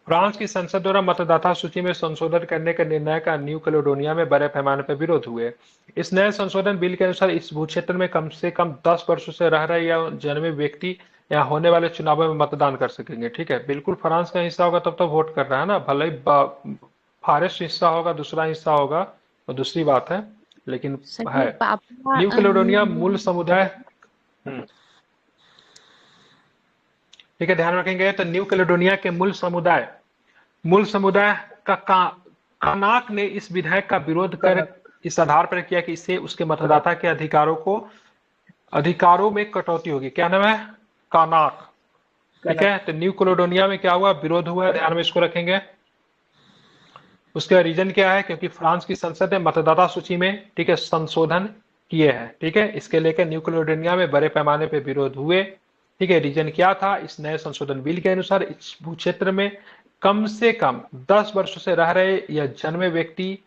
फ्रांस की संसद द्वारा मतदाता सूची में संशोधन करने के निर्णय का न्यू कैलेडोनिया में बड़े पैमाने पर विरोध हुए। इस नए संशोधन बिल के अनुसार इस भूक्षेत्र में कम से कम 10 वर्षों से रह रहे या जन्मे व्यक्ति यहाँ होने वाले चुनावों में मतदान कर सकेंगे। ठीक है, बिल्कुल फ्रांस का हिस्सा होगा तब तो वोट कर रहा है ना, भले ही फारस हिस्सा होगा, दूसरा हिस्सा होगा, तो दूसरी बात है, लेकिन है। पापुआ न्यू कैलेडोनिया मूल समुदाय। ठीक है, ध्यान रखेंगे। तो न्यू कैलेडोनिया के मूल समुदाय का कानाक ने इस विधेयक का विरोध कर इस आधार पर किया कि इससे उसके मतदाता के अधिकारों में कटौती होगी। क्या नाम है? कानाक। ठीक है, तो न्यू कैलेडोनिया में क्या हुआ? विरोध हुआ। ध्यान में इसको रखेंगे। उसका रीजन क्या है? क्योंकि फ्रांस की संसद ने मतदाता सूची में, ठीक है, संशोधन किए हैं। ठीक है, इसके लेकर न्यू कैलेडोनिया में बड़े पैमाने पर विरोध हुए। ठीक है, रीजन क्या था? इस नए संशोधन बिल के अनुसार इस भूक्षेत्र में कम से कम 10 वर्षों से रह रहे या जन्मे व्यक्ति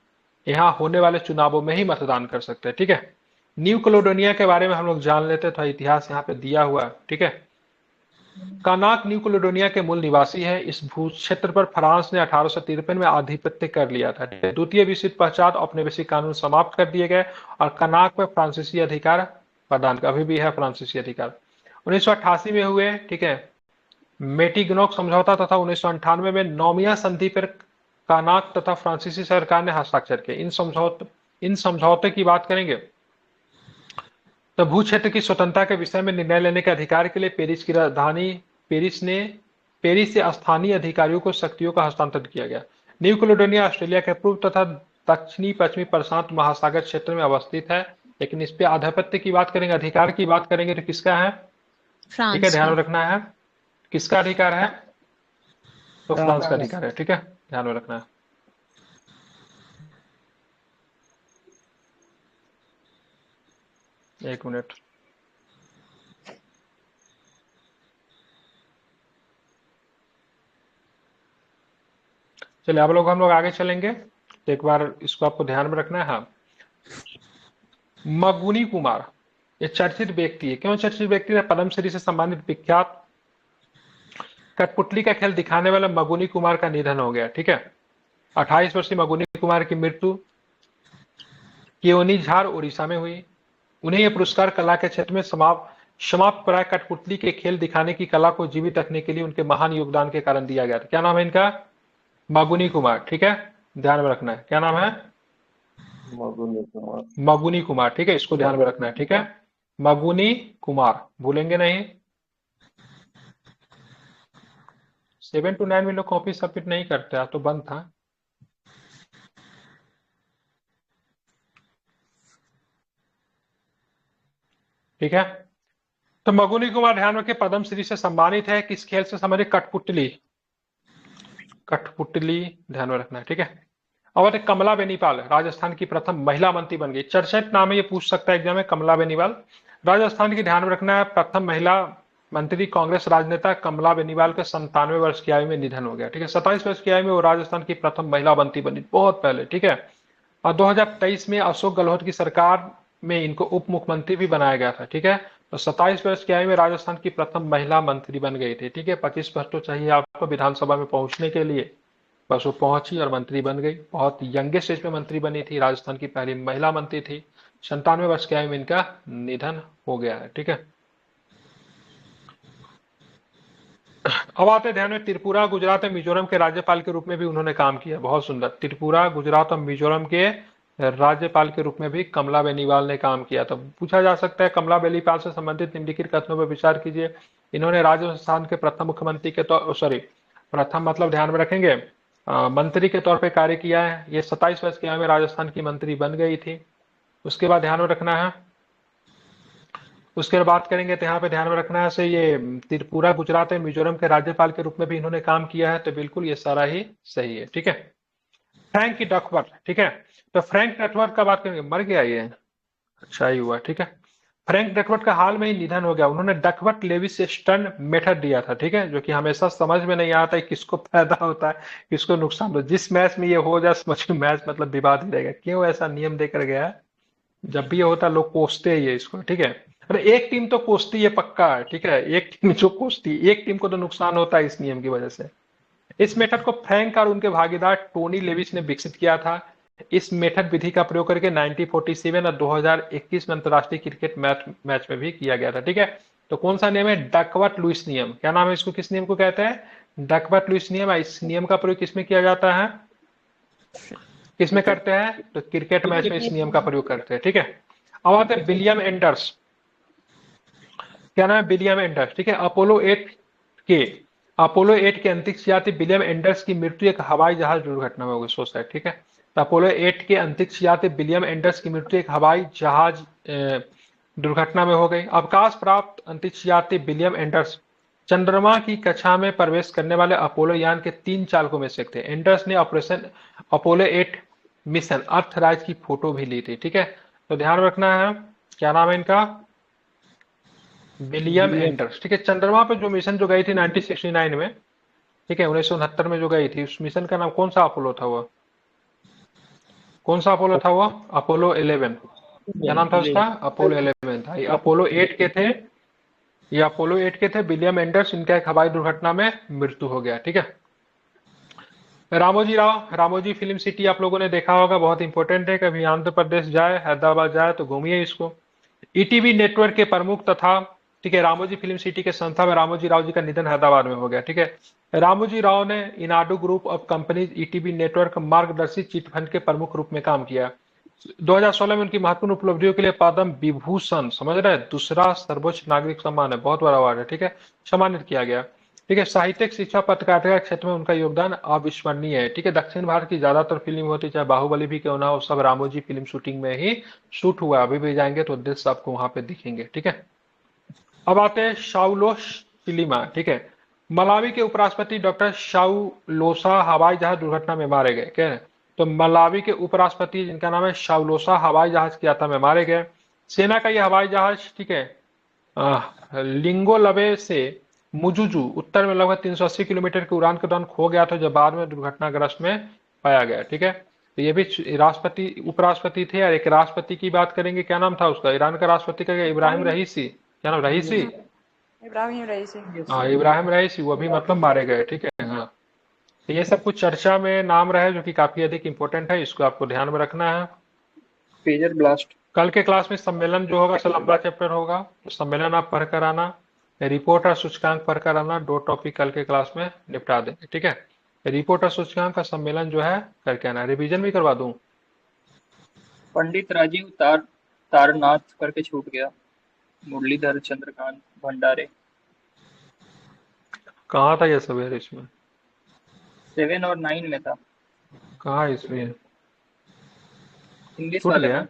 यहाँ होने वाले चुनावों में ही मतदान कर सकते हैं। ठीक है, न्यू कैलेडोनिया के बारे में हम लोग जान लेते हैं, थोड़ा इतिहास यहाँ पे दिया हुआ है। ठीक है, कानाक न्यू कैलेडोनिया के मूल निवासी है। इस भूक्षेत्र पर फ्रांस ने 1853 में आधिपत्य कर लिया था। द्वितीय विश्व युद्ध पश्चात औपनिवेशिक कानून समाप्त कर दिए गए और कानाक पर फ्रांसीसी अधिकार प्रदान, अभी भी है फ्रांसीसी अधिकार। 1988 में हुए, ठीक है, मेटिगनोक समझौता तथा 1998 में नोमिया संधि पर कानाक तथा फ्रांसीसी सरकार ने हस्ताक्षर किए। इन समझौते की बात करेंगे तो भू क्षेत्र की स्वतंत्रता के विषय में निर्णय लेने के अधिकार के लिए पेरिस की राजधानी पेरिस से स्थानीय अधिकारियों को शक्तियों का हस्तांतरण किया गया। न्यू कैलेडोनिया ऑस्ट्रेलिया के पूर्व तथा दक्षिणी पश्चिमी प्रशांत महासागर क्षेत्र में अवस्थित है। लेकिन इस पे आधिपत्य की बात करेंगे, अधिकार की बात करेंगे तो किसका है? ठीक है, ध्यान में रखना है किसका अधिकार है? तो फ्रांस का अधिकार है। ठीक है, ध्यान में रखना है। एक मिनट, चलिए हम लोग आगे चलेंगे तो एक बार इसको आपको ध्यान में रखना है। हाँ, मगुनी कुमार ये चर्चित व्यक्ति है। क्यों चर्चित व्यक्ति है? पद्मश्री से सम्मानित विख्यात कठपुतली का खेल दिखाने वाले मगुनी कुमार का निधन हो गया। ठीक है, 28 वर्षीय मगुनी कुमार की मृत्यु केओनीझार उड़ीसा में हुई। उन्हें यह पुरस्कार कला के क्षेत्र में समाप्त प्राय कठपुतली के खेल दिखाने की कला को जीवित रखने के लिए उनके महान योगदान के कारण दिया गया था। क्या नाम है इनका? मगुनी कुमार। ठीक है, ध्यान में रखना है। क्या नाम है? मगुनी कुमार। ठीक है, इसको ध्यान में रखना है। ठीक है, मगुनी कुमार, भूलेंगे नहीं। 7 to 9 में लोग कॉपी सबमिट नहीं करते, तो बंद था। ठीक है, तो मगुनी कुमार ध्यान रखें पद्मश्री से सम्मानित है। किस खेल से संबंधित? कठपुतली ध्यान में रखना है। ठीक है, और कमला बेनीपाल राजस्थान की प्रथम महिला मंत्री बन गई। चर्चित नाम है, ये पूछ सकता है एग्जाम में, कमला बेनीपाल राजस्थान की। ध्यान में रखना है प्रथम महिला मंत्री कांग्रेस राजनेता कमला बेनीवाल के 97 वर्ष की आयु में निधन हो गया। ठीक है, 27 वर्ष की आयु में वो राजस्थान की प्रथम महिला मंत्री बनी, बहुत पहले। ठीक है, और 2023 में अशोक गहलोत की सरकार में इनको उप मुख्यमंत्री भी बनाया गया था। ठीक है, तो 27 वर्ष की आयु में राजस्थान की प्रथम महिला मंत्री बन गई थी। ठीक है, 25 वर्ष तो चाहिए आपको विधानसभा में पहुंचने के लिए, बस वो पहुंची और मंत्री बन गई। बहुत यंगेस्ट एज में मंत्री बनी थी, राजस्थान की पहली महिला मंत्री थी। 97 वर्ष की आयु में इनका निधन हो गया है। ठीक है, अब आते ध्यान में त्रिपुरा, गुजरात और मिजोरम के राज्यपाल के रूप में भी उन्होंने काम किया। बहुत सुंदर, त्रिपुरा, गुजरात और मिजोरम के राज्यपाल के रूप में भी कमला बेनीवाल ने काम किया। तो पूछा जा सकता है कमला बेनीवाल से संबंधित निम्नलिखित कथनों पर विचार कीजिए। इन्होंने राजस्थान के प्रथम मुख्यमंत्री के तौर प्रथम मतलब ध्यान में रखेंगे मंत्री के तौर पे कार्य किया है। ये 27 वर्ष की आयु में राजस्थान की मंत्री बन गई थी। उसके बाद ध्यान में रखना है, उसके बाद बात करेंगे तो यहाँ पे ध्यान में रखना है से ये त्रिपुरा, गुजरात और मिजोरम के राज्यपाल के रूप में भी इन्होंने काम किया है। तो बिल्कुल ये सारा ही सही है। ठीक है, फ्रैंक डकवर्थ, ठीक है। तो फ्रैंक डकवर्थ का बात करेंगे, मर गया ये, अच्छा ही हुआ, ठीक है। फ्रैंक डकवर्थ का हाल में ही निधन हो गया। उन्होंने डकवर्थ लेविस स्टर्न मेथड दिया था, ठीक है, जो कि हमेशा समझ में नहीं आता है किसको फायदा होता है किसको नुकसान होता है। जिस मैच में ये हो जाए समझ के मैच मतलब विवाद ही रहेगा, क्यों ऐसा नियम देकर गया है। जब भी ये होता है लोग कोसते ही है इसको, ठीक है। अरे एक टीम तो कोसती है पक्का, ठीक है, एक टीम जो कोसती, एक टीम को तो नुकसान होता है इस नियम की वजह से। इस मेथड को फ्रैंक और उनके भागीदार टोनी लेविस ने विकसित किया था। इस मेथड विधि का प्रयोग करके 1947 और 2021 में अंतरराष्ट्रीय क्रिकेट मैच में भी किया गया था, ठीक है। तो कौन सा नियम है? डकवर्थ लुईस नियम। क्या नाम है इसको, किस नियम को कहते हैं? डकवर्थ लुईस नियम। इस नियम का प्रयोग किसमें किया जाता है, किसमें करते हैं? तो क्रिकेट मैच में इस नियम का प्रयोग करते हैं, ठीक है। अब आते हैं विलियम एंडर्स। क्या नाम है? विलियम एंडर्स, ठीक है। अपोलो 8 के अंतरिक्ष यात्री विलियम एंडर्स की मृत्यु एक हवाई जहाज दुर्घटना में हो गई, सोच ठीक है। तो अपोलो 8 के अंतरिक्ष यात्री विलियम एंडर्स की मृत्यु एक हवाई जहाज दुर्घटना में हो गई। अवकाश प्राप्त अंतरिक्ष यात्री विलियम एंडर्स चंद्रमा की कक्षा में प्रवेश करने वाले अपोलो यान के 3 चालकों में से एक थे। एंडर्स ने ऑपरेशन अपोलो 8 मिशन अर्थराइज की फोटो भी ली थी, ठीक है। तो ध्यान रखना है, क्या नाम है इनका? विलियम एंडर्स, ठीक है। चंद्रमा पे जो मिशन जो गई थी 1969 में, ठीक है, 1969 में जो गई थी, उस मिशन का नाम कौन सा अपोलो था? वो कौन सा अपोलो था? वो अपोलो 11। क्या नाम था उसका? अपोलो 11 था। ये अपोलो 8 के थे, ये अपोलो 8 के थे। विलियम एंडर्स, इनका एक हवाई दुर्घटना में मृत्यु हो गया, ठीक है। रामोजी राव, रामोजी फिल्म सिटी आप लोगों ने देखा होगा, बहुत इंपॉर्टेंट है। कभी आंध्र प्रदेश जाए, हैदराबाद जाए तो घूमिए इसको। ईटीवी नेटवर्क के प्रमुख तथा, ठीक है, रामोजी फिल्म सिटी के संस्था में रामोजी राव जी का निधन हैदराबाद में हो गया, ठीक है। रामोजी राव ने Eenadu group of companies ETV network Margadarsi chit fund के प्रमुख रूप में काम किया। 2016 में उनकी महत्वपूर्ण उपलब्धियों के लिए पद्म विभूषण, समझ रहे हैं, दूसरा सर्वोच्च नागरिक सम्मान है, बहुत बड़ा अवार्ड है, ठीक है, सम्मानित किया गया, ठीक है। साहित्यिक, शिक्षा, पत्रकारिता क्षेत्र में उनका योगदान अविस्मरणीय है, ठीक है। दक्षिण भारत की ज्यादातर फिल्म होती, चाहे बाहुबली भी क्यों ना हो, सब रामोजी फिल्म शूटिंग में ही शूट हुआ। अभी भी जाएंगे तो दृश्य आपको वहां पे दिखेंगे, ठीक है। अब आते हैं शाउलोस चिलिमा, ठीक है। मलावी के उपराष्ट्रपति डॉक्टर शाउलोसा हवाई जहाज दुर्घटना में मारे गए, क्या है? तो मलावी के उपराष्ट्रपति जिनका नाम है शाउलोसा हवाई जहाज की यात्रा में मारे गए। सेना का यह हवाई जहाज, ठीक है, लिंगोलवे से मुजुजू उत्तर में लगभग 380 किलोमीटर की उड़ान के दौरान खो गया था, जब बाद में दुर्घटनाग्रस्त में पाया गया, ठीक है। तो ये भी राष्ट्रपति, उपराष्ट्रपति थे। और एक राष्ट्रपति की बात करेंगे, क्या नाम था उसका? ईरान का राष्ट्रपति का इब्राहिम रईसी। क्या नाम? रईसी, इब्राहिम रईसी। हाँ, इब्राहिम रईसी, वो भी मतलब मारे गए, ठीक है। हाँ, तो ये सब कुछ चर्चा में नाम रहे जो कि काफी अधिक इंपॉर्टेंट है, इसको आपको ध्यान में रखना है। Pager blast. कल के क्लास में सम्मेलन जो होगा सब लंबा चैप्टर होगा, तो सम्मेलन आप पढ़ कर आना, रिपोर्ट और सूचकांक पढ़ कर आना। 2 टॉपिक कल के क्लास में निपटा देंगे, ठीक है। रिपोर्ट और सूचकांक का सम्मेलन जो है करके आना। रिवीजन भी करवा दूं? पंडित राजीव तारनाथ करके छूट गया। मुरलीधर चंद्रकांत भंडारे। कहाँ था ये सवेरे? इसमें 7 और 9 में था। कहाँ है इसमें? इंग्लिश छूट वाले गया, में।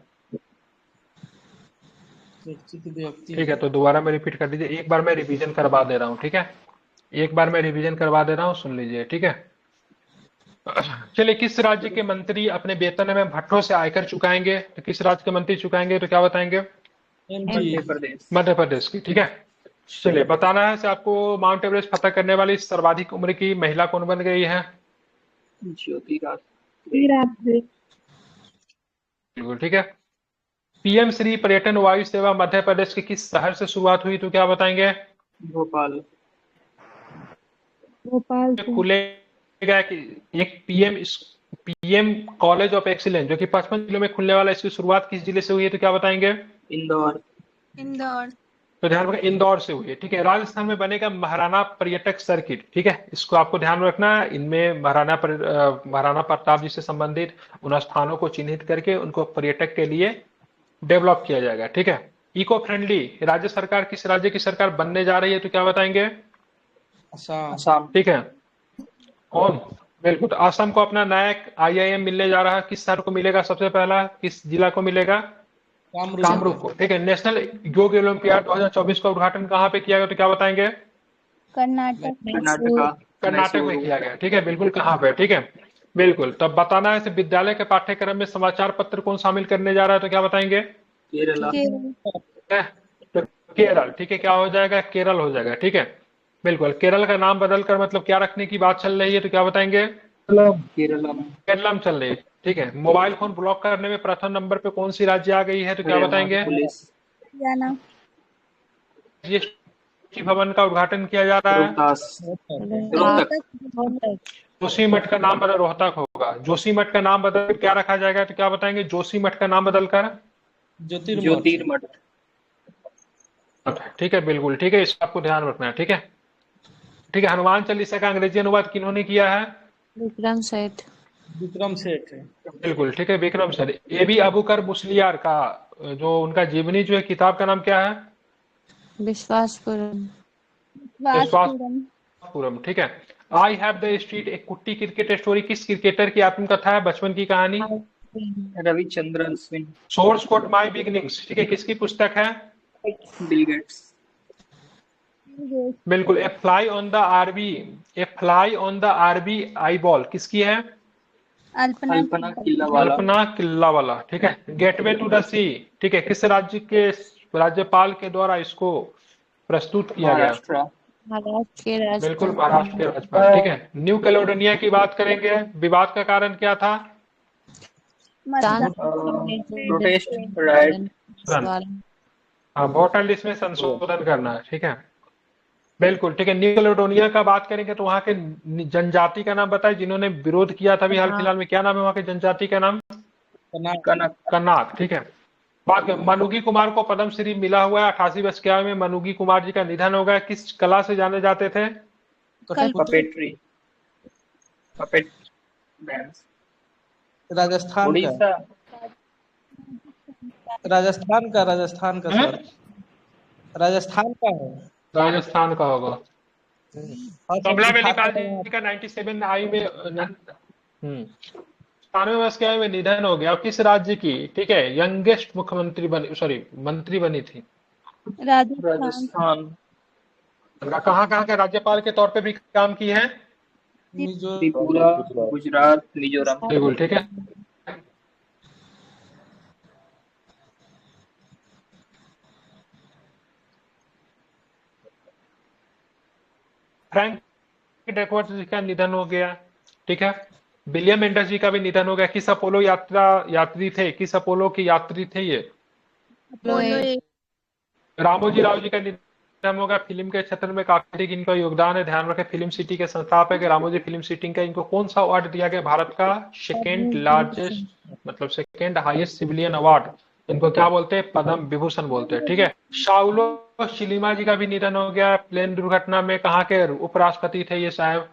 ठीक है। तो दोबारा मैं रिपीट कर दीजिए, एक बार मैं रिवीजन करवा दे रहा हूँ, ठीक है। एक बार मैं रिवीजन करवा दे रहा हूँ, सुन लीजिए, ठीक है। चलिए, किस राज्य के मंत्री अपने वेतन में भट्टों से आयकर चुकाएंगे? तो किस राज्य के मंत्री चुकाएंगे? तो क्या बताएंगे? मध्य प्रदेश। मध्य प्रदेश की, ठीक है। चलिए, बताना है आपको, माउंट एवरेस्ट फतह करने वाली सर्वाधिक उम्र की महिला कौन बन गई है? ज्योतिरादित्य। बिल्कुल, ठीक है। पीएम श्री पर्यटन वायु सेवा मध्य प्रदेश के किस शहर से शुरुआत हुई? तो क्या बताएंगे? भोपाल। खुलेगा कि एक पीएम कॉलेज ऑफ एक्सीलेंस जो कि 55 जिलों में खुलने वाला, इसकी शुरुआत किस जिले से हुई है? तो क्या बताएंगे? इंदौर। इंदौर। तो ध्यान रखना, इंदौर से हुई है, ठीक है। राजस्थान में बनेगा महाराणा पर्यटक सर्किट, ठीक है, इसको आपको ध्यान रखना है। इनमें महाराणा प्रताप जी से संबंधित उन स्थानों को चिन्हित करके उनको पर्यटक के लिए डेवलप किया जाएगा, ठीक है। इको फ्रेंडली राज्य सरकार किस राज्य की सरकार बनने जा रही है? तो क्या बताएंगे? असम। ठीक है। कौन? बिल्कुल, असम को अपना नया IIM मिलने जा रहा है। किस शहर को मिलेगा सबसे पहला? किस जिला को मिलेगा? कामरूप को, ठीक है। नेशनल योग ओलंपियाड 2024 का उद्घाटन कहाँ पे किया गया? तो क्या बताएंगे? कर्नाटक। कर्नाटका। कर्नाटक में किया गया, ठीक है, बिल्कुल। कहाँ पे? ठीक है। बिल्कुल। तब बताना है विद्यालय के पाठ्यक्रम में समाचार पत्र कौन शामिल करने जा रहा है, तो क्या बताएंगे? केरला। है? तो केरल, ठीक है, क्या हो जाएगा? केरल हो जाएगा, ठीक है। बिल्कुल, केरल का नाम बदलकर मतलब क्या रखने की बात चल रही है, तो क्या बताएंगे? केरला। केरलम चल रही है, ठीक है। मोबाइल फोन ब्लॉक करने में प्रथम नंबर पे कौन सी राज्य आ गई है, तो क्या बताएंगे? पुलिस। जीएसटी भवन का उद्घाटन किया जा रहा है। रोहतास। रोहतक। जोशीमठ का नाम बदल रोहतक होगा। जोशीमठ का नाम बदल क्या रखा जाएगा, तो क्या बताएंगे? जोशीमठ का नाम बदलकर ज्योतिर्मठ। ठीक है, बिल्कुल ठीक है, इसको आपको ध्यान रखना है, ठीक है। ठीक है, हनुमान चालीसा का अंग्रेजी अनुवाद किन्होंने किया है? विक्रम सेठ। विक्रम सेठ है। बिल्कुल ठीक है, विक्रम सर। एबी अबूकर मुस्लियार का जो उनका जीवनी जो है किताब का नाम क्या है? विश्वासपुरम। विश्वासपुरम, ठीक है। आई हैव द स्ट्रीट एक कुट्टी क्रिकेट स्टोरी किस क्रिकेटर की आत्मकथा है, बचपन की कहानी? Ravichandran Ashwin. Source code my beginnings, ठीक है, किसकी पुस्तक है? Bill Gates. बिल्कुल। A fly on the RBI wall किसकी है? अल्पना किल्लावाला। अल्पना किल्लावाला, ठीक है। गेटवे टू द सी, ठीक है, किस राज्य के राज्यपाल के द्वारा इसको प्रस्तुत किया गया? महाराष्ट्र के राज्यपाल। बिल्कुल, महाराष्ट्र के राज्यपाल, ठीक है। न्यू कैलेडोनिया की बात करेंगे, विवाद का कारण क्या था? Protest right. हाँ, वोटर लिस्ट में संशोधन करना है, ठीक है। बिल्कुल ठीक है। न्यू कैलेडोनिया का बात करेंगे तो वहाँ के जनजाति का नाम बताए जिन्होंने विरोध किया था अभी हाल फिलहाल में, क्या नाम है वहाँ के जनजाति का नाम? कनाक, ठीक है। बात करें मनुगी कुमार को पद्मश्री मिला हुआ है। 88 वर्ष की आयु में मनुगी कुमार जी का निधन हो गया। किस कला से जाने जाते थे? Puppetry. Puppet dance. Rajasthan Orissa. का सर, राजस्थान का है। राजस्थान का होगा। और कमला बलान जी का 97 आयु में 97 वर्ष की आयु में निधन हो गया। और किस राज्य की, ठीक है, यंगेस्ट मुख्यमंत्री बनी, मंत्री बनी थी? राजस्थान। कहाँ के राज्यपाल के तौर पे भी काम की है? त्रिपुरा, गुजरात, मिजोरम। बिल्कुल ठीक है। फ्रैंक डकवर्थ जी का निधन हो गया, ठीक है। विलियम एंडर्स जी का भी निधन हो गया। किस अपोलो यात्री थे, किस अपोलो के यात्री थे ये? रामोजी राव जी का निधन हो गया। फिल्म के क्षेत्र में काफी इनका योगदान है, ध्यान रखें। फिल्म सिटी के संस्थापक रामोजी फिल्म सिटी का इनको कौन सा अवार्ड दिया गया? भारत का सेकेंड लार्जेस्ट मतलब सेकेंड हाईएस्ट सिविलियन अवार्ड, इनको क्या बोलते हैं? पद्म विभूषण बोलते हैं, ठीक है। शाउलो शिलिमा जी का भी निधन हो गया प्लेन दुर्घटना में। कहाँ के उपराष्ट्रपति थे ये साहब?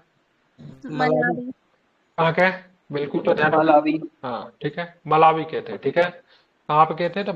कहाँ के? बिल्कुल, तो ध्यान। मलावी। हाँ ठीक है, मलावी के थे, ठीक है। कहाँ पे के थे? तो